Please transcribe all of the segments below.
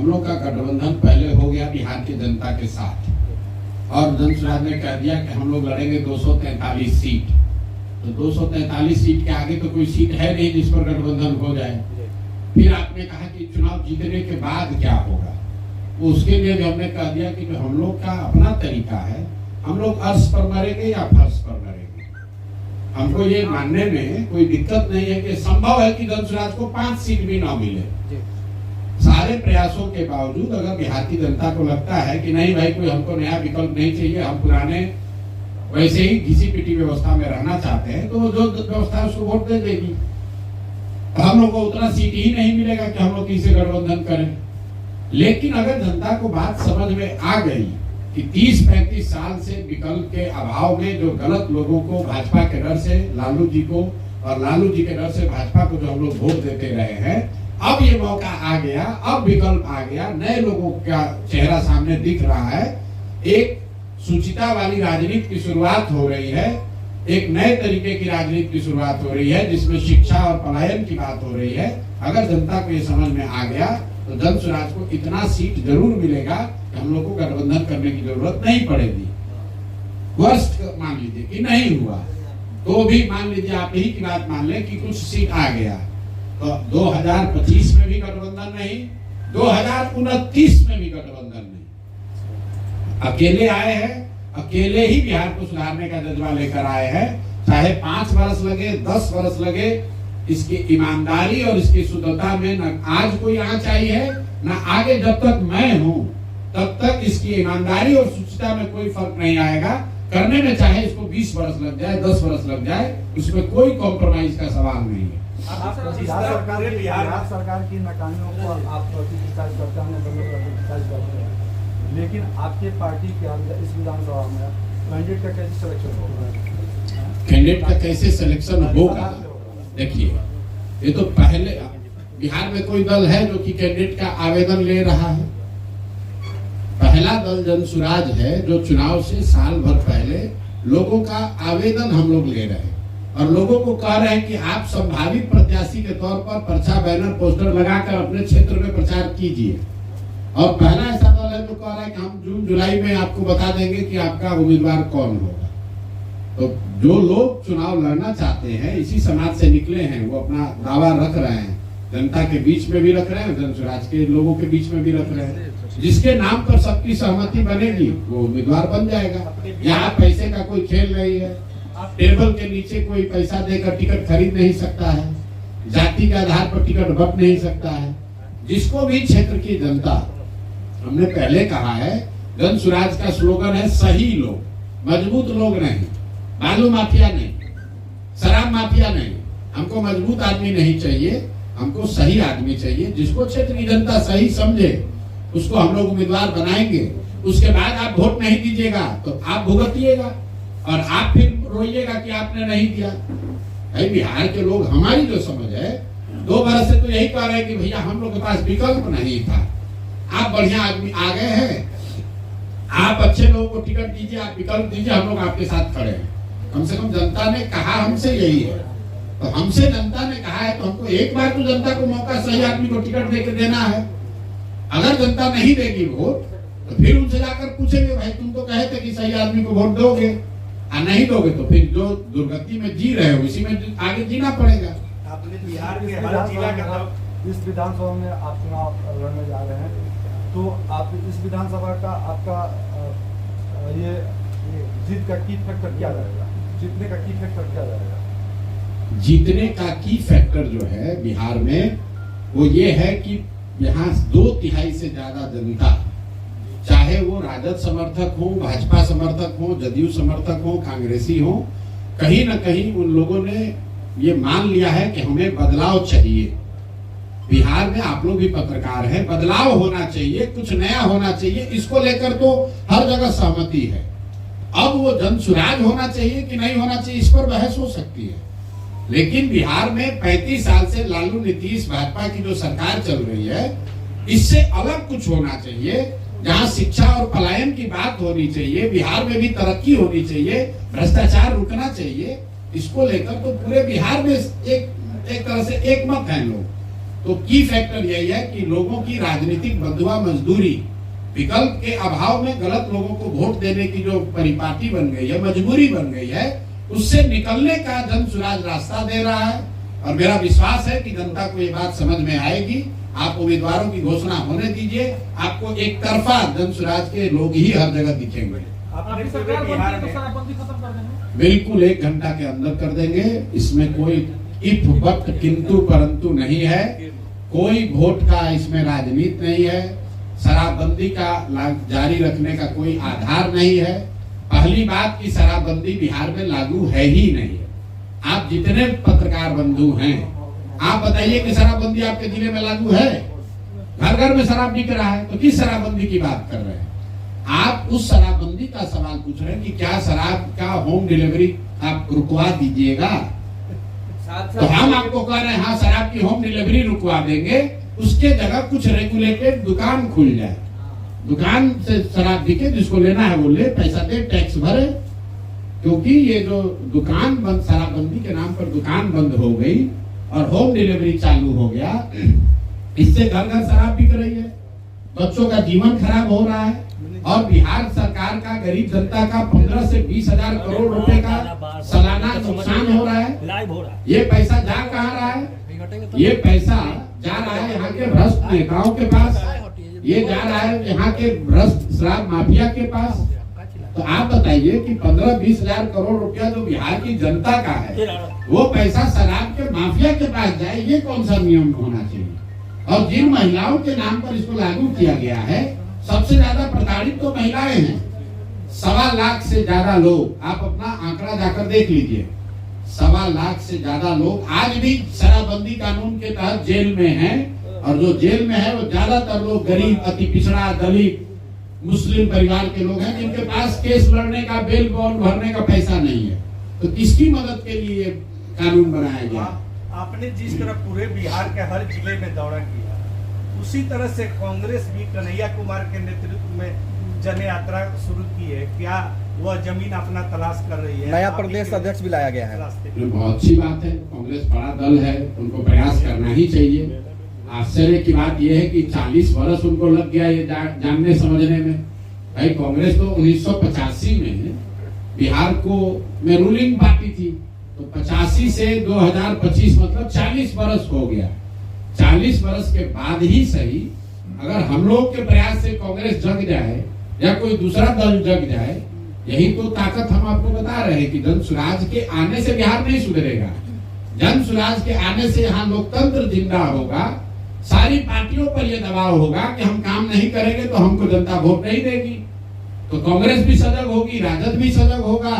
हम लोग का गठबंधन पहले हो गया बिहार की जनता के साथ, और जन सुराज ने कह दिया कि हम लोग लड़ेंगे 243 सीट। तो 243 सीट के आगे तो कोई सीट है नहीं जिस पर गठबंधन हो जाए। फिर आपने कहा कि चुनाव जीतने के बाद क्या होगा, उसके लिए भी हमने कह दिया कि हम लोग का अपना तरीका है, हम लोग अर्श पर मरेंगे या फर्श पर मरेंगे। हमको ये मानने में कोई दिक्कत नहीं है कि संभव है कि धनसुराज को 5 सीट भी ना मिले। सारे प्रयासों के बावजूद अगर बिहार की जनता को लगता है कि नहीं भाई कोई हमको नया विकल्प नहीं चाहिए, हम पुराने वैसे ही घिसी पिटी व्यवस्था में रहना चाहते हैं, तो जो व्यवस्था है उसको वोट दे देगी। हम लोग को उतना सीट ही नहीं मिलेगा कि हम लोग किसी गठबंधन करें। लेकिन अगर जनता को बात समझ में आ गई कि 30-35 साल से विकल्प के अभाव में जो गलत लोगों को भाजपा के डर से लालू जी को और लालू जी के डर से भाजपा को जो हम लोग वोट देते रहे हैं, अब ये मौका आ गया, अब विकल्प आ गया, नए लोगों का चेहरा सामने दिख रहा है, एक सुचिता वाली राजनीति की शुरुआत हो रही है, एक नए तरीके की राजनीति की शुरुआत हो रही है जिसमें शिक्षा और पलायन की बात हो रही है। अगर जनता को ये समझ में आ गया तो जन सुराज को इतना सीट जरूर मिलेगा कि हम लोग को गठबंधन करने की जरूरत नहीं पड़ेगी। वर्स्ट मान लीजिए कि नहीं हुआ तो भी मान लीजिए, आप ही की बात मान लें कि कुछ सीट आ गया, तो 2025 में भी गठबंधन नहीं, 2029 में भी गठबंधन नहीं। अकेले आए हैं, अकेले ही बिहार को सुधारने का जज्बा लेकर आए हैं। चाहे 5 वर्ष लगे, 10 वर्ष लगे, इसकी ईमानदारी और इसकी शुद्धता में न आज कोई आंच आई है न आगे। जब तक मैं हूं तब तक इसकी ईमानदारी और शुचिता में कोई फर्क नहीं आएगा। करने में चाहे इसको 20 वर्ष लग जाए, 10 वर्ष लग जाए, उसमें कोई कॉम्प्रोमाइज का सवाल नहीं है। बिहार सरकार की नाकामियों को आप क्रिटिसाइज करते हैं, लेकिन आपके पार्टी के इस विधानसभा में कैंडिडेट का कैसे सिलेक्शन होगा? कैंडिडेट का कैसे सिलेक्शन होगा? देखिए, ये तो पहले बिहार में कोई दल है जो कि कैंडिडेट का आवेदन ले रहा है? पहला दल जन सुराज है जो चुनाव से साल भर पहले लोगों का आवेदन हम लोग ले रहे हैं और लोगों को कह रहे हैं कि आप संभावित प्रत्याशी के तौर पर पर्चा, बैनर, पोस्टर लगाकर अपने क्षेत्र में प्रचार कीजिए। और पहला ऐसा दल है जो कह रहा है कि हम जून जुलाई में आपको बता देंगे कि आपका उम्मीदवार कौन होगा। तो जो लोग चुनाव लड़ना चाहते हैं, इसी समाज से निकले हैं, वो अपना दावा रख रहे हैं, जनता के बीच में भी रख रहे हैं, जन सुराज के लोगों के बीच में भी रख रहे हैं। जिसके नाम पर सबकी सहमति बनेगी वो उम्मीदवार बन जाएगा। यहाँ पैसे का कोई खेल नहीं है, टेबल के नीचे कोई पैसा देकर टिकट खरीद नहीं सकता है, जाति के आधार पर टिकट बट नहीं सकता है। जिसको भी क्षेत्र की जनता, हमने पहले कहा है, जन सुराज का स्लोगन है सही लोग, मजबूत लोग नहीं, बालू माफिया नहीं, शराब माफिया नहीं। हमको मजबूत आदमी नहीं चाहिए, हमको सही आदमी चाहिए। जिसको क्षेत्र की जनता सही समझे उसको हम लोग उम्मीदवार बनाएंगे। उसके बाद आप वोट नहीं दीजिएगा तो आप भुगतिएगा और आप फिर रोइएगा कि आपने नहीं दिया। भाई बिहार के लोग, हमारी जो समझ है, 2 बरस से तो यही कह रहे हैं कि भैया हम लोग के पास विकल्प नहीं था, आप बढ़िया आदमी आ गए हैं, आप अच्छे लोगों को टिकट दीजिए, आप विकल्प दीजिए, हम लोग आपके साथ खड़े हैं। कम से कम जनता ने कहा हमसे यही है, तो हमसे जनता ने कहा है तो हमको एक बार तो जनता को मौका, सही आदमी को टिकट देकर देना है। अगर जनता नहीं देगी वोट तो फिर उनसे जाकर पूछेंगे, भाई तुम तो कहे थे कि सही आदमी को वोट दोगे, और नहीं दोगे तो फिर जो दुर्गति में जी रहे हो इसी में आगे जीना पड़ेगा। आपने बिहार के हर जिला का, इस विधानसभा में आप चुनाव लड़ने जा रहे हैं, तो आप इस विधानसभा का आपका ये जीत का की फैक्टर क्या रहेगा? जीतने का की फैक्टर क्या रहेगा? जीतने का की फैक्टर जो है बिहार में वो ये है कि यहाँ 2/3 से ज्यादा जनता, चाहे वो राजद समर्थक हो, भाजपा समर्थक हो, जदयू समर्थक हो, कांग्रेसी हो, कहीं ना कहीं उन लोगों ने ये मान लिया है कि हमें बदलाव चाहिए। बिहार में आप लोग भी पत्रकार हैं, बदलाव होना चाहिए, कुछ नया होना चाहिए, इसको लेकर तो हर जगह सहमति है। अब वो जन सुराज होना चाहिए कि नहीं होना चाहिए, इस पर बहस हो सकती है। लेकिन बिहार में 35 साल से लालू नीतीश भाजपा की जो सरकार चल रही है, इससे अलग कुछ होना चाहिए, जहां शिक्षा और पलायन की बात होनी चाहिए, बिहार में भी तरक्की होनी चाहिए, भ्रष्टाचार रुकना चाहिए। इसको लेकर तो पूरे बिहार में एक तरह से एक मत है लोग। तो की फैक्टर यही है कि लोगों की राजनीतिक बंधुआ मजदूरी विकल्प के अभाव में गलत लोगों को वोट देने की जो परिपाटी बन गई है, मजबूरी बन गई है, उससे निकलने का जन सुराज रास्ता दे रहा है। और मेरा विश्वास है कि जनता को ये बात समझ में आएगी। आप उम्मीदवारों की घोषणा होने दीजिए, आपको एक तरफा जन सुराज के लोग ही हर जगह दिखेंगे। आपकी सरकार बनती है तो शराबबंदी खत्म कर देंगे? बिल्कुल 1 घंटा के अंदर कर देंगे। इसमें कोई इफ वक्त किंतु परंतु नहीं है। कोई वोट का इसमें राजनीति नहीं है। शराबबंदी का जारी रखने का कोई आधार नहीं है। पहली बात की शराबबंदी बिहार में लागू है ही नहीं है। आप जितने पत्रकार बंधु हैं, आप बताइए कि शराबबंदी आपके जिले में लागू है? घर घर में शराब बिक रहा है, तो किस शराबबंदी की बात कर रहे हैं आप? उस शराबबंदी का सवाल पूछ रहे हैं कि क्या शराब का होम डिलीवरी आप रुकवा दीजिएगा? तो हम आपको कह रहे हैं हाँ, शराब की होम डिलीवरी रुकवा देंगे, उसके जगह कुछ रेगुलेटेड दुकान खुल जाए, दुकान से शराब बिके, जिसको लेना है वो ले, पैसा दे, टैक्स भरे। क्योंकि ये जो दुकान बंद, शराबबंदी के नाम पर दुकान बंद हो गई और होम डिलीवरी चालू हो गया, इससे घर घर शराब बिक रही है, बच्चों का जीवन खराब हो रहा है। और बिहार सरकार का गरीब जनता का 15 से 20 हजार करोड़ रुपए का सालाना नुकसान हो रहा है। ये पैसा जा कहाँ रहा है? ये पैसा जा रहा है यहाँ के भ्रष्ट नेताओं के पास, ये जा रहा है यहाँ के भ्रष्ट शराब माफिया के पास। तो आप बताइए कि 15-20 हजार करोड़ रुपया जो बिहार की जनता का है, वो पैसा शराब के माफिया के पास जाए, ये कौन सा नियम होना चाहिए? और जिन महिलाओं के नाम पर इसको लागू किया गया है, सबसे ज्यादा प्रताड़ित तो महिलाएं हैं। 1.25 लाख से ज्यादा लोग, आप अपना आंकड़ा जाकर देख लीजिए, 1.25 लाख से ज्यादा लोग आज भी शराबबंदी कानून के तहत जेल में हैं। और जो जेल में है वो ज्यादातर लोग गरीब, अति पिछड़ा, दलित, मुस्लिम परिवार के लोग हैं, जिनके पास केस लड़ने का, बेल बॉन्ड भरने का पैसा नहीं है। तो किसकी मदद के लिए कानून बनाया गया? आपने जिस तरह पूरे बिहार के हर जिले में दौरा किया, उसी तरह से कांग्रेस भी कन्हैया कुमार के नेतृत्व में जन यात्रा शुरू की है। क्या वह जमीन अपना तलाश कर रही है? नया प्रदेश अध्यक्ष भी लाया गया है। बहुत अच्छी बात है, कांग्रेस बड़ा दल है, उनको प्रयास करना ही चाहिए। आश्चर्य की बात यह है कि 40 वर्ष उनको लग गया ये जानने समझने में। भाई कांग्रेस तो 1985 में बिहार को में रूलिंग पार्टी थी, तो 85 से 2025 मतलब 40 वर्ष हो गया। 40 वर्ष के बाद ही सही, अगर हम लोग के प्रयास से कांग्रेस जग जाए या कोई दूसरा दल जग जाए, यही तो ताकत हम आपको बता रहे हैं कि जन सुराज के आने से बिहार नहीं सुधरेगा। जन सुराज के आने से यहाँ लोकतंत्र जिंदा होगा। सारी पार्टियों पर यह दबाव होगा कि हम काम नहीं करेंगे तो हमको जनता वोट नहीं देगी। तो कांग्रेस भी सजग होगी, राजद भी सजग होगा।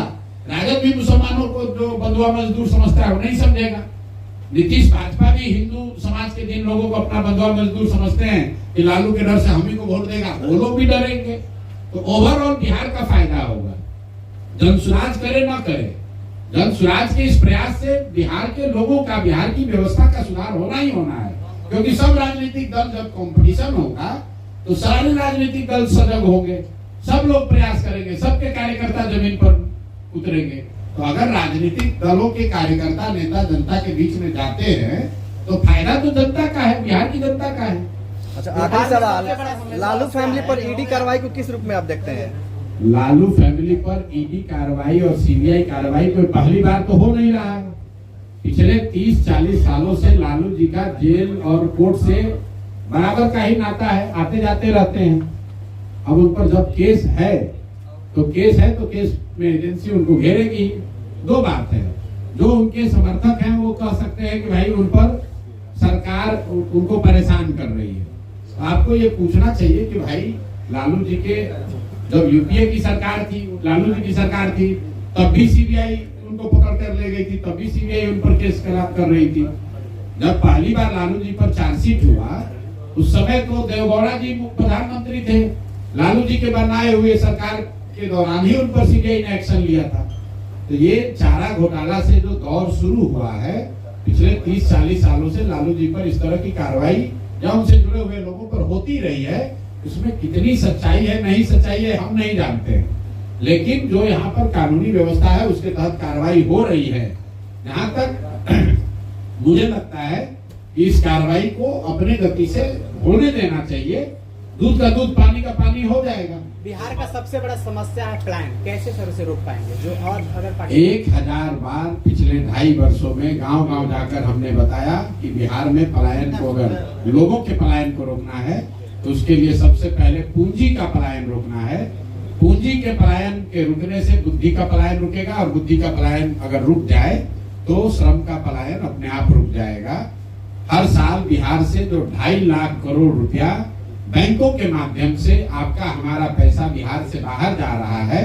राजद भी मुसलमानों को जो बंधुआ मजदूर समझता है वो नहीं समझेगा। नीतीश भाजपा भी हिंदू समाज के जिन लोगों को अपना बंधुआ मजदूर समझते हैं कि लालू के डर से हम ही को वोट देगा, वो लोग भी डरेंगे। तो ओवरऑल बिहार का फायदा होगा। जन सुराज करे ना करे, जन सुराज के इस प्रयास से बिहार के लोगों का, बिहार की व्यवस्था का सुधार होना ही होना है। क्योंकि सब राजनीतिक दल जब कंपटीशन होगा तो सारे राजनीतिक दल सजग होंगे, सब लोग प्रयास करेंगे, सबके कार्यकर्ता जमीन पर उतरेंगे। तो अगर राजनीतिक दलों के कार्यकर्ता, नेता जनता के बीच में जाते हैं तो फायदा तो जनता का है, बिहार की जनता का है। अच्छा, आखिरी सवाल, लालू फैमिली पर ईडी कार्रवाई को किस रूप में आप देखते हैं? लालू फैमिली पर ईडी कार्रवाई और सीबीआई कार्रवाई कोई पहली बार तो हो नहीं रहा है। पिछले 30-40 सालों से लालू जी का जेल और कोर्ट से बराबर का ही नाता है, आते जाते रहते हैं। अब उन पर जब केस है तो केस में एजेंसी उनको घेरेगी। 2 बात है, जो उनके समर्थक हैं वो कह सकते हैं कि भाई उन पर सरकार उनको परेशान कर रही है। तो आपको ये पूछना चाहिए कि भाई लालू जी के जब यूपीए की सरकार थी, लालू जी की सरकार थी, तब भी सीबीआई उनको पकड़ कर ले गई थी, तब भी सीबीआई उन पर केस कर रही थी। जब पहली बार लालू जी पर चार्जशीट हुआ, उस समय तो देवगौड़ा जी प्रधानमंत्री थे। लालू जी के बनाए हुए सरकार के दौरान ही उन पर सीबीआई ने एक्शन लिया था। तो ये चारा घोटाला से जो दौर शुरू हुआ है, पिछले 30-40 सालों से लालू जी पर इस तरह की कार्रवाई या उनसे जुड़े हुए लोगों पर होती रही है। इसमें कितनी सच्चाई है, नहीं सच्चाई है, हम नहीं जानते हैं। लेकिन जो यहाँ पर कानूनी व्यवस्था है उसके तहत कार्रवाई हो रही है। जहाँ तक मुझे लगता है इस कार्रवाई को अपने गति से होने देना चाहिए। दूध का दूध, पानी का पानी हो जाएगा। बिहार का सबसे बड़ा समस्या है प्लान, कैसे सर उसे रोक पाएंगे? जो और अगर 1000 बार पिछले 2.5 वर्षों में गांव-गांव जाकर हमने बताया कि बिहार में पलायन को, अगर लोगों के पलायन को रोकना है तो उसके लिए सबसे पहले पूंजी का पलायन रोकना है। पूंजी के पलायन के रुकने से बुद्धि का पलायन रुकेगा, और बुद्धि का पलायन अगर रुक जाए तो श्रम का पलायन अपने आप रुक जाएगा। हर साल बिहार से जो 2.5 लाख करोड़ रुपया बैंकों के माध्यम से आपका हमारा पैसा बिहार से बाहर जा रहा है,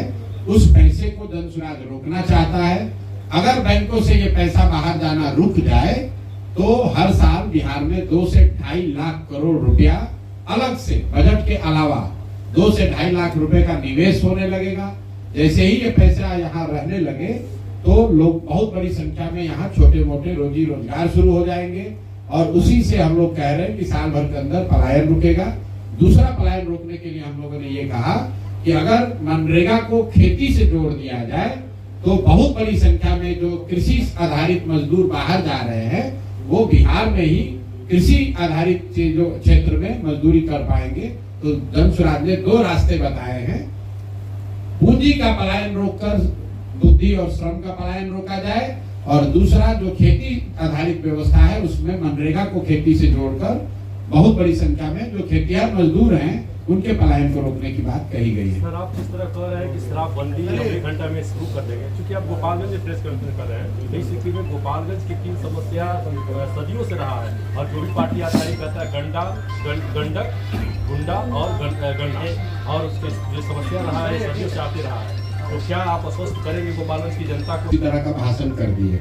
उस पैसे को जनसुराज रोकना चाहता है। अगर बैंकों से ये पैसा बाहर जाना रुक जाए तो हर साल बिहार में 2 से 2.5 लाख करोड़ रुपया अलग से, बजट के अलावा 2 से 2.5 लाख रुपए का निवेश होने लगेगा। जैसे ही ये पैसा यहाँ रहने लगे तो लोग, बहुत बड़ी संख्या में यहाँ छोटे मोटे रोजी रोजगार शुरू हो जाएंगे, और उसी से हम लोग कह रहे हैं कि साल भर के अंदर पलायन रुकेगा। दूसरा पलायन रोकने के लिए हम लोगों ने ये कहा कि अगर मनरेगा को खेती से जोड़ दिया जाए तो बहुत बड़ी संख्या में जो कृषि आधारित मजदूर बाहर जा रहे हैं वो बिहार में ही कृषि आधारित जो क्षेत्र में मजदूरी कर पाएंगे। तो जनसुराज ने 2 रास्ते बताए हैं। पूंजी का पलायन रोककर बुद्धि और श्रम का पलायन रोका जाए, और दूसरा जो खेती आधारित व्यवस्था है उसमें मनरेगा को खेती से जोड़कर बहुत बड़ी संख्या में जो खेतिहर मजदूर हैं उनके पलायन को रोकने की बात कही गई है। सर, आप जिस तरह कह रहे हैं कि शराबबंदी 1 घंटा में शुरू कर देंगे, क्योंकि आप गोपालगंज में प्रेस कॉन्फ्रेंस कर रहे हैं, इस स्थिति में गोपालगंज की 3 समस्या सदियों से रहा है, और जो भी पार्टी आता है कहता है गंडक, गुंडा और गंडा, और उसके जो समस्या रहा है सदियों से आते रहा है। तो क्या आप आश्वस्त करेंगे गोपालगंज की जनता को? इसी तरह का भाषण कर दिए।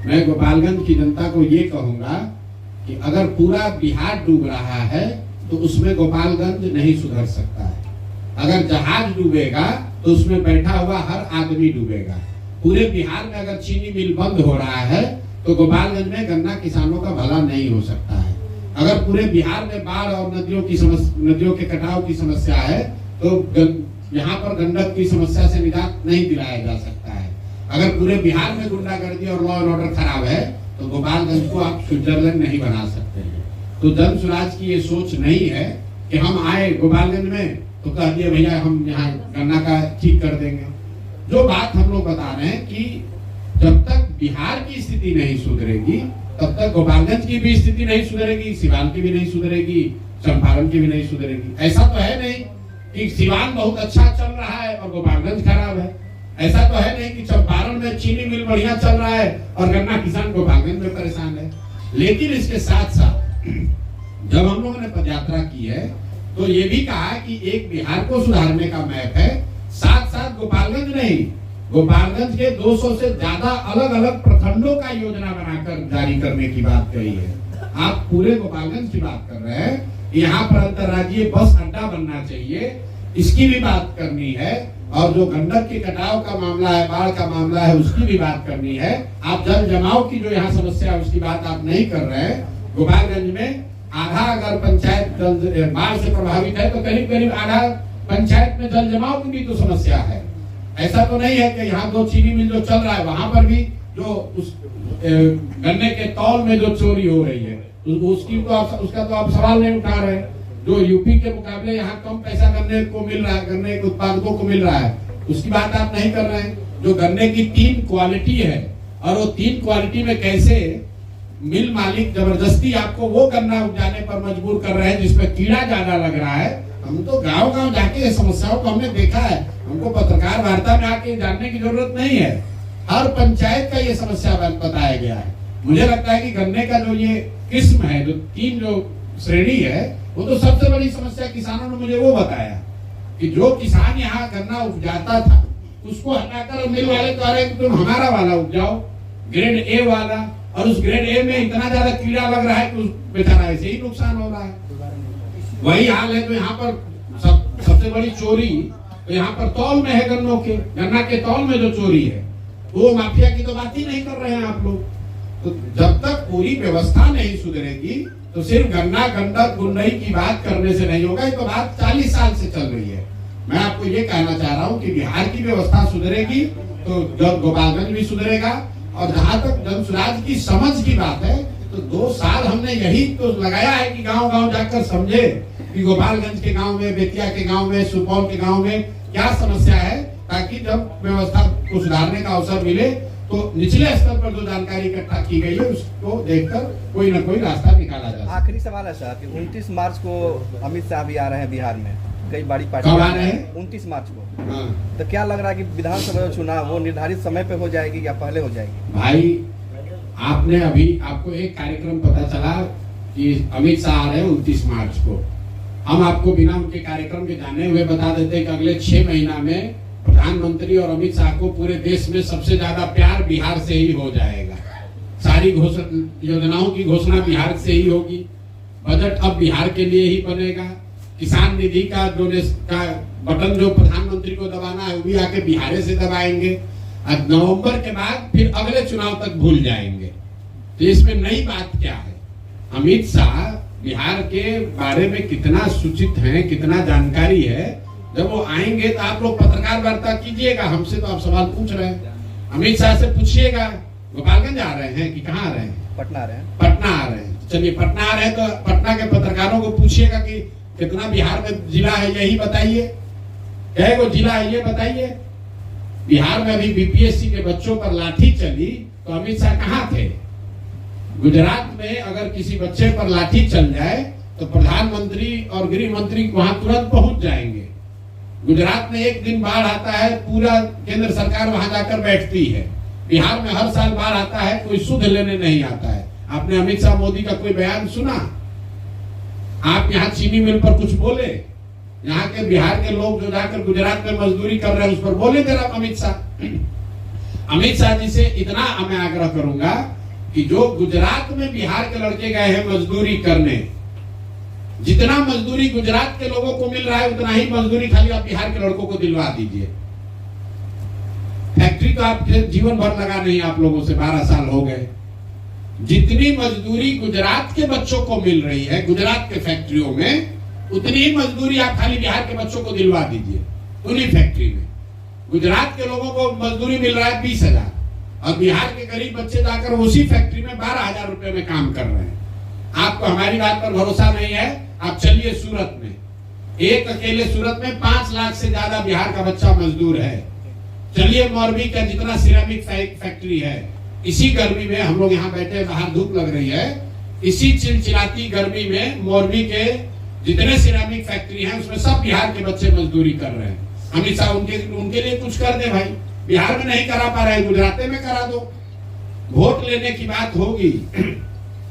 मैं गोपालगंज की जनता को ये कहूंगा कि अगर पूरा बिहार डूब रहा है तो उसमें गोपालगंज नहीं सुधर सकता है। अगर जहाज डूबेगा तो उसमें बैठा हुआ हर आदमी डूबेगा। पूरे बिहार में अगर चीनी मिल बंद हो रहा है तो गोपालगंज में गन्ना किसानों का भला नहीं हो सकता है। अगर पूरे बिहार में बाढ़ और नदियों के कटाव की समस्या है तो यहाँ पर गंडक की समस्या से निजात नहीं दिलाया जा सकता है। अगर पूरे बिहार में गुंडागर्दी और लॉ एंड ऑर्डर खराब है तो गोपालगंज को आप स्विट्जरलैंड नहीं बना सकते हैं। तो जनसुराज की ये सोच नहीं है कि हम आए गोपालगंज में तो कह दिए भैया हम यहाँ गन्ना का ठीक कर देंगे। जो बात हम लोग बता रहे हैं कि जब तक बिहार की स्थिति नहीं सुधरेगी तब तक गोपालगंज की भी स्थिति नहीं सुधरेगी, सिवान की भी नहीं सुधरेगी, चंपारण की भी नहीं सुधरेगी। ऐसा तो है नहीं कि सिवान बहुत अच्छा चल रहा है और गोपालगंज खराब है। ऐसा तो है नहीं कि चंपारण में चीनी मिल बढ़िया चल रहा है और गन्ना किसान गोपालगंज में परेशान है। लेकिन इसके साथ साथ जब हम लोगों ने पदयात्रा की है तो ये भी कहा कि एक बिहार को सुधारने का मैप है, साथ साथ गोपालगंज नहीं, गोपालगंज के 200 से ज्यादा अलग अलग प्रखंडों का योजना बनाकर जारी करने की बात कही है। आप पूरे गोपालगंज की बात कर रहे हैं, यहाँ पर अंतर्राज्यीय बस अड्डा बनना चाहिए, इसकी भी बात करनी है। और जो गंडक के कटाव का मामला है, बाढ़ का मामला है, उसकी भी बात करनी है। आप जल जमाव की जो यहाँ समस्या है उसकी बात आप नहीं कर रहे हैं। गोपालगंज में आधा अगर पंचायत बाढ़ से प्रभावित है तो करीब करीब आधा पंचायत में जल जमाव की भी तो समस्या है। ऐसा तो नहीं है कि यहाँ 2 चीनी मिल जो चल रहा है वहां पर भी जो उस गन्ने के तौल में जो चोरी हो रही है उसका तो आप सवाल नहीं उठा रहे। जो यूपी के मुकाबले यहाँ कम पैसा गन्ने को मिल रहा है, गन्ने के उत्पादकों को मिल रहा है, उसकी बात आप नहीं कर रहे हैं। जो गन्ने की 3 क्वालिटी है और वो 3 क्वालिटी में कैसे मिल मालिक जबरदस्ती आपको वो गन्ना उपजाने पर मजबूर कर रहे हैं जिसमें कीड़ा ज्यादा लग रहा है। हम तो गांव-गांव जाके समस्याओं को हमने देखा है, हमको पत्रकार वार्ता में आके जानने की जरूरत नहीं है। हर पंचायत का ये समस्या बताया गया है। मुझे लगता है कि गन्ने का जो ये किस्म है, जो 3 जो श्रेणी है, वो तो सबसे बड़ी समस्या किसानों ने मुझे वो बताया कि जो किसान यहाँ गन्ना उपजाता था उसको हटाकर मिल वाले कह रहे कि तुम हमारा वाला उपजाओ, ग्रेड ए वाला, और उस ग्रेड ए में इतना ज्यादा कीड़ा लग रहा है कि उस बेचारा ऐसे ही नुकसान हो रहा है। वही हाल है तो यहाँ पर सबसे बड़ी चोरी तो यहाँ पर तौल में है, गन्नों के, गन्ना के तौल में जो चोरी है वो माफिया की तो बात ही नहीं कर रहे हैं आप लोग। तो जब तक पूरी व्यवस्था नहीं सुधरेगी तो सिर्फ गन्ना गंडक गुंडई की बात करने से नहीं होगा। ये तो बात 40 साल से चल रही है। मैं आपको ये कहना चाह रहा हूँ कि बिहार की व्यवस्था सुधरेगी तो जब गोपालगंज भी सुधरेगा। और जहां तक जनसुराज की समझ की बात है तो 2 साल हमने यही तो लगाया है कि गांव गांव जाकर समझे कि गोपालगंज के गांव में, बेतिया के गांव में, सुपौल के गांव में क्या समस्या है, ताकि जब व्यवस्था को सुधारने का अवसर मिले तो निचले स्तर पर जो जानकारी इकट्ठा की गई है उसको देखकर कोई न कोई रास्ता निकाला जा सकता। आखिरी सवाल है सर कि 29 मार्च को अमित शाह भी आ रहे हैं बिहार में, कई बड़ी पार्टी कब आ रहे हैं? 29 मार्च को। हाँ। तो क्या लग रहा है कि विधानसभा चुनाव वो निर्धारित समय पे हो जाएगी या पहले हो जाएगी? भाई आपने अभी आपको एक कार्यक्रम पता चला कि अमित शाह आ रहे हैं 29 मार्च को। हम आपको बिना उनके कार्यक्रम के जाने हुए बता देते हैं कि अगले 6 महीना में प्रधानमंत्री और अमित शाह को पूरे देश में सबसे ज्यादा प्यार बिहार से ही हो जाएगा। सारी योजनाओं की घोषणा बिहार से ही होगी। बजट अब बिहार के लिए ही बनेगा। किसान निधि का बटन जो प्रधानमंत्री को दबाना है वो भी आके बिहार से दबाएंगे। अब नवंबर के बाद फिर अगले चुनाव तक भूल जाएंगे। तो इसमें नई बात क्या है? अमित शाह बिहार के बारे में कितना सूचित हैं, कितना जानकारी है। जब वो आएंगे तो आप लोग पत्रकार वार्ता कीजिएगा, हमसे तो आप सवाल पूछ रहे हैं। अमित शाह से पूछिएगा गोपालगंज आ रहे हैं कि कहाँ आ रहे हैं? पटना आ रहे हैं। पटना आ रहे हैं। चलिए पटना आ रहे हैं तो पटना के पत्रकारों को पूछिएगा कि कितना बिहार में जिला है, यही बताइए। कई गो जिला है ये बताइए। बिहार में अभी बीपीएससी के बच्चों पर लाठी चली तो अमित शाह कहाँ थे? गुजरात में अगर किसी बच्चे पर लाठी चल जाए तो प्रधानमंत्री और गृह मंत्री वहां तुरंत पहुंच जाएंगे। गुजरात में एक दिन बाढ़ आता है, पूरा केंद्र सरकार वहां जाकर बैठती है। बिहार में हर साल बाढ़ आता है, कोई सुध लेने नहीं आता है। आपने अमित शाह मोदी का कोई बयान सुना? आप यहाँ चीनी मिल पर कुछ बोले? यहाँ के बिहार के लोग जो जाकर गुजरात में मजदूरी कर रहे हैं उस पर बोले जरा अमित शाह? अमित शाह जी से इतना मैं आग्रह करूंगा कि जो गुजरात में बिहार के लड़के गए हैं मजदूरी करने, जितना मजदूरी गुजरात के लोगों को मिल रहा है उतना ही मजदूरी खाली आप बिहार के लड़कों को दिलवा दीजिए। फैक्ट्री तो आप जीवन भर लगा नहीं, आप लोगों से 12 साल हो गए। जितनी मजदूरी गुजरात के बच्चों को मिल रही है गुजरात के फैक्ट्रियों में, उतनी ही मजदूरी आप खाली बिहार के बच्चों को दिलवा दीजिए उन्हीं फैक्ट्री में। गुजरात के लोगों को मजदूरी मिल रहा है 20,000 और बिहार के गरीब बच्चे जाकर उसी फैक्ट्री में 12,000 रुपए में काम कर रहे हैं। आपको हमारी बात पर भरोसा नहीं है? आप चलिए सूरत में, एक अकेले सूरत में 5 लाख से ज्यादा बिहार का बच्चा मजदूर है। चलिए मौरवी का जितना सिरेमिक फैक्ट्री है, इसी गर्मी में हम लोग यहाँ बैठे, बाहर धूप लग रही है, इसी चिलचिलाती गर्मी में मौरवी के जितने सिरेमिक फैक्ट्री हैं उसमें सब बिहार के बच्चे मजदूरी कर रहे हैं। अमित शाह उनके लिए कुछ कर दे भाई। बिहार में नहीं करा पा रहे, गुजरात में करा दो। वोट लेने की बात होगी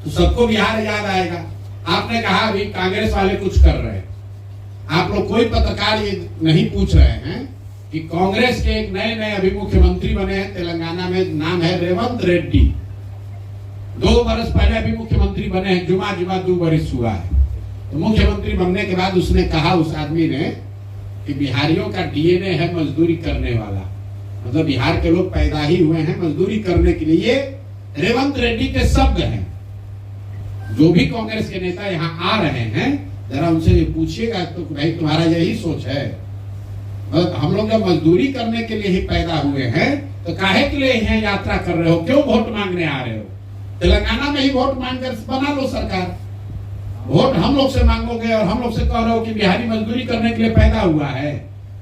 तो सबको बिहार याद आएगा। आपने कहा अभी कांग्रेस वाले कुछ कर रहे हैं। आप लोग कोई पत्रकार ये नहीं पूछ रहे हैं कि कांग्रेस के एक नए अभी मुख्यमंत्री बने हैं तेलंगाना में, नाम है रेवंत रेड्डी। 2 वर्ष पहले अभी मुख्यमंत्री बने हैं, जुमा 2 वर्ष हुआ है। तो मुख्यमंत्री बनने के बाद उसने कहा, उस आदमी ने, कि बिहारियों का डीएनए है मजदूरी करने वाला। मतलब बिहार के लोग पैदा ही हुए हैं मजदूरी करने के लिए। रेवंत रेड्डी के शब्द हैं। जो भी कांग्रेस के नेता यहाँ आ रहे हैं जरा उनसे पूछिएगा तो भाई तुम्हारा यही सोच है? हम लोग जब मजदूरी करने के लिए ही पैदा हुए हैं तो काहे के लिए यहाँ यात्रा कर रहे हो? क्यों वोट मांगने आ रहे हो? तेलंगाना में ही वोट मांग कर बना लो सरकार। वोट हम लोग से मांगोगे और हम लोग से कह रहे हो कि बिहारी मजदूरी करने के लिए पैदा हुआ है।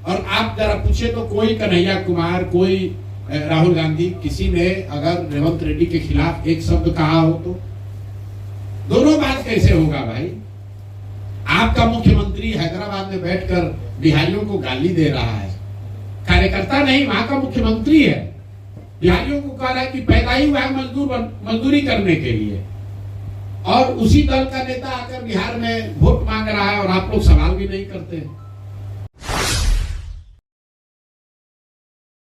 और आप जरा पूछे तो कोई कन्हैया कुमार, कोई राहुल गांधी, किसी ने अगर रेवंत रेड्डी के खिलाफ एक शब्द कहा हो तो दोनों बात कैसे होगा भाई? आपका मुख्यमंत्री हैदराबाद में बैठकर बिहारियों को गाली दे रहा है। कार्यकर्ता नहीं, वहां का मुख्यमंत्री है। बिहारियों को कह रहा है कि पैदा ही हुआ है मजदूरी करने के लिए। और उसी दल का नेता आकर बिहार में वोट मांग रहा है और आप लोग सवाल भी नहीं करते।